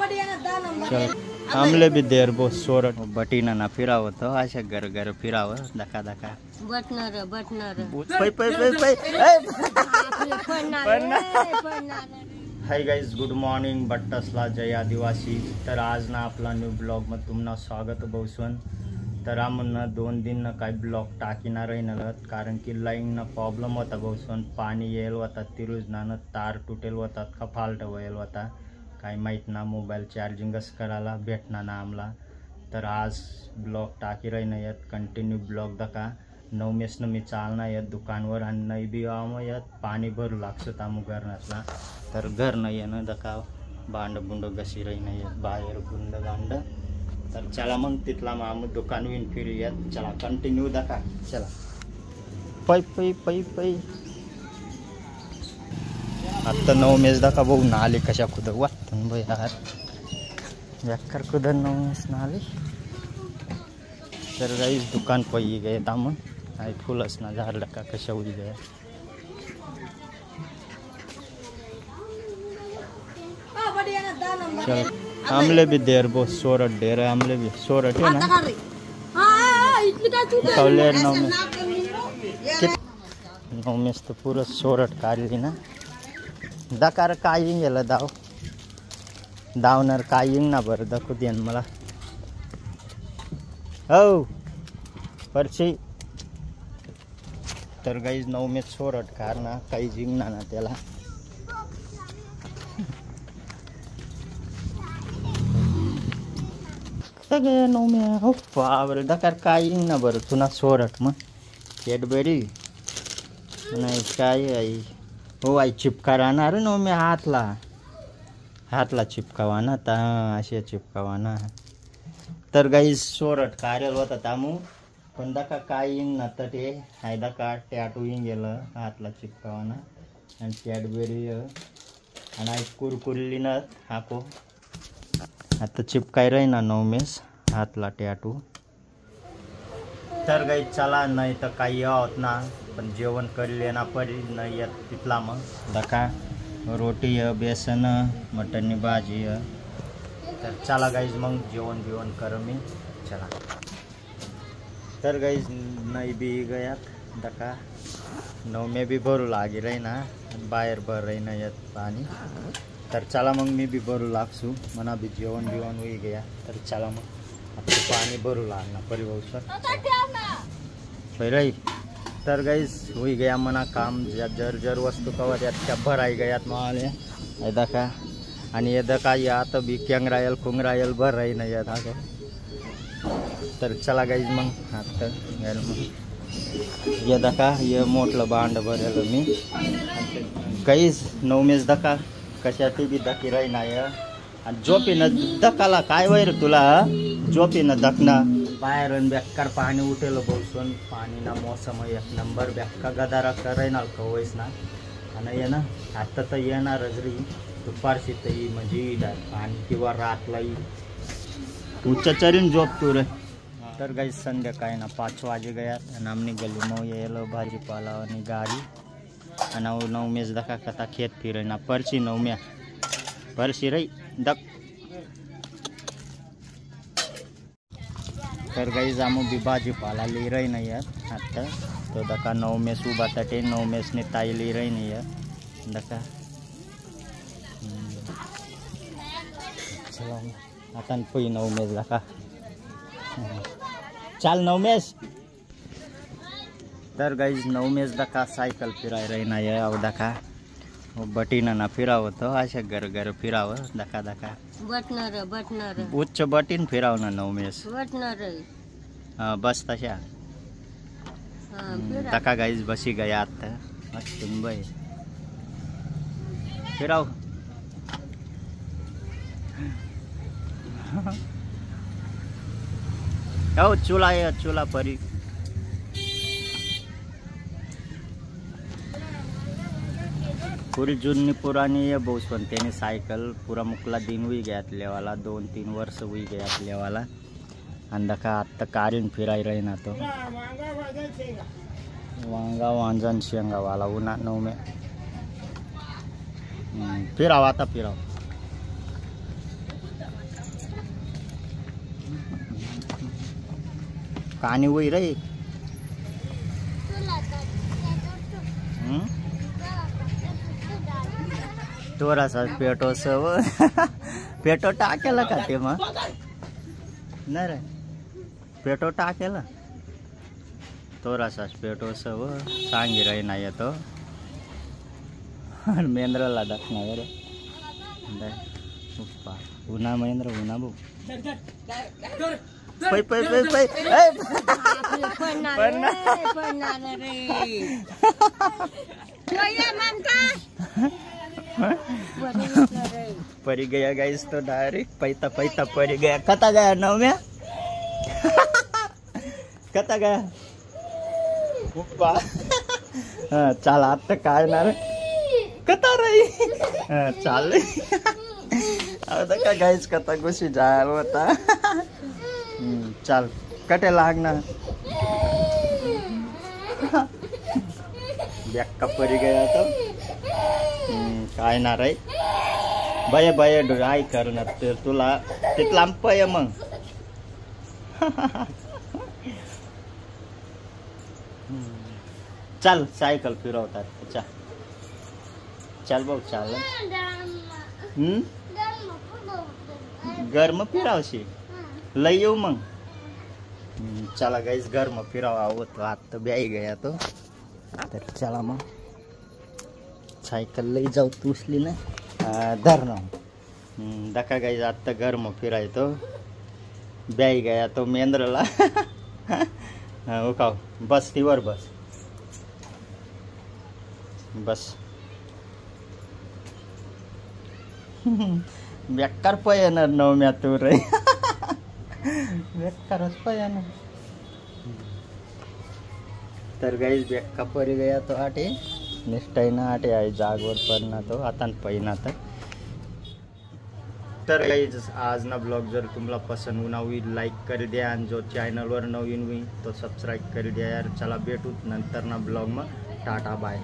चल आमले भी देर बो सोरट बटीना ना फिरावं तो अशा घर घर फिरावं दका दका बटणार पै पै पै पै हाय गाइज गुड मॉर्निंग बट्टसला जय आदिवासी। तर आज ना आपला न्यू ब्लॉग मध्ये तुम्हाला स्वागत बहुसन। तर आम्ही 2 दिन काही ब्लॉग टाकीना राहिनल कारण की लाईन ना प्रॉब्लेम होता बहुसन, पाणी येल होता तिरुज ना तार तुटेल होता का फाल्ट व्हायल होता काही माहित ना, मोबाईल चार्जिंगच करायला भेटना ना आम्हाला। तर आज ब्लॉग टाकी राहीन यात कंटिन्यू ब्लॉग दका 9 मेसनं मी चालना यात दुकानवर आणि नाही बी यात पाणी भरू लागतं तामू घरनासला। तर घर नाही येणं दका भांड बुंड घसी राहीन यात बाहेर गुंड गांड। तर चला मग तिथला मग आम्ही दुकान विन फिरूयात, चला कंटिन्यू दका चला पै पै पै पै। आता 9 मेस दका बघू ना आले कशा खुद वाटतं बाई यार व्याकर खुद 9 मेस ना आले। तर गाइस दुकान पै गए तामून आई फुलस ना झाड का कशा उडी गया। चल आमले भी देर बो सोरट डेर आमले भी सोरट है ना कौलेर 9 मेस तो पूरा सोरट काढली ना दकार काय गेलं दावणार काय ना बरं दाखवू दे मला हो परची। तर गाइस 9 मेस सोरट कार ना काही जिंगना ना त्याला सगळे 9 मे हो बाबरे दकार काय ना बरं तुना सोरट मग कॅडबरी नाही काय आई हो आई चिपका राहणार 9 मे हातला चिपकावा ना ता असे चिपकावा ना। तर गाइस सोरट कार्याल होता तामू पण दका काय ना तर ते हाय दका टॅटू गेलं हातला चिपकावा ना आणि कॅडबरी आणि आई कुरकुरली ना हाको आता चिपकाय राही ना 9 मेस हातला टॅटू। तर गाइस चला नाही तर काही होत ना पण जेवण करले ना परी नाही येत तिथला मग दका रोटी बेसन मटननी भाजी। तर चला गाइस मग जेवण बिवण कर मी चला। तर गाइस नाही बी गयात दका 9 मे भी भरू लागी रही ना बाहेर भर रही ना यात पाणी। तर चला मग मी भी भरू लागसू मना भी जेवण बिवण होई गया। तर चला मग आता पाणी भरू लागना परिवसर रही। तर गाइस होई गया मना काम जर वस्तू कवर यात क्या भराई गयात माले दका आणि ये दका या आता भी केंगरायल कुंगरायल भर रही ना यात हा। तर चला गाइस मग आता ये दका ये मोठलं भांड भरेल मी गाइस 9 मेस दका कशाती बी दकी राही ना आणि झोपीनं दकाला काय वैर तुला झोपीनं दकना बाहेर बेकार पाणी उठेल बसून पाणी ना मोसम एक नंबर बेक्का गदारा करायना कवयस ना आणि ये ना आता तर येणारच री दुपारशी तरी म्हणजे पाणी किंवा रातलाही उच्च चरीन झोप तू रे। तर गाइस संध्याकाळी ना 5 वाजे गयात आणि आमनी गली मग येलो भाजीपाला आणि गाडी आणि 9 मेस दका कथा खेत फिरे ना परची 9 मे परशी रही दक। तर गाइस आमू भी भाजीपाला ली रही नाही यात आता तो दका 9 मेस उभा तटे 9 मेस ने ताई ली रही नाही यात दका चला आता पै 9 मेस दका चाल 9 मेस। तर गाइस 9 मेस दका सायकल फिराय रही ना या अव दका बटीना ना फिरावं तो अशा घर घर फिरावं दका दका बटणार उच्च बटीन फिराव ना 9 मेस बटणार बस तशा दका गाइस बसी गया आता मस्त बाई फिराव हो चूला परी पूरी जुनी पुरानी है बहुत पण त्याने सायकल पूरा मुकला दिन हुई गया लेवाला 2-3 वर्ष हुई गया लेवाला आणि दका आत्ता कारीन फिराय रही ना तो वांगा वांजन शेंगा वाला उन्हा 9 मे फिराव आता फिराव कहानी वही रही। थोडासा पेटो सव पेटो टाकेला का ते मग नाही रे पेटो टाकेला थोडासाच पेटो सव सांगी राही नाही येतो मेंद्रला दाखणार रे उन्हा महेंद्र उन्हा भाऊ पै पै पै पै परी गया गाइस तो डायरेक्ट पैता पैता परी गया कता गया नवम्या कता गया उप्पा चाल आता काय ना रे कता रही चाल आता का गाइस कता घुसी जायला होता चाल कटे लागणार बेक्का परी गया तो काय ना रे बया बया आई करणार तर तुला तिथला पय मग चल सायकल फिरवतात चल भाऊ चाल गरम फिरावशी लय येऊ मग चला गाईस गरम फिरावा होतो आता ब्याई गया तो तर चला मग सायकल लई जाऊ तुसली ना धरणं दका गाईस आता गरम फिरायतो ब्याई गया तो मेंद्रला उकाव बस तीवर बस बस बेकार पयणार नवम्या तू रे बेकारच पयणार तर गाईस बेक्का परी गया तो आटे निष्ठाई ना आटे आई जागवर पडना तो आता पहिना तर गाईज आज ना ब्लॉग जर तुम्हाला पसंत होना हुई लाईक कर द्या आणि जो चॅनलवर नवीन होईल तो सबस्क्राईब कर द्या यार चला भेटू नंतर ना ब्लॉग मग टाटा बाय।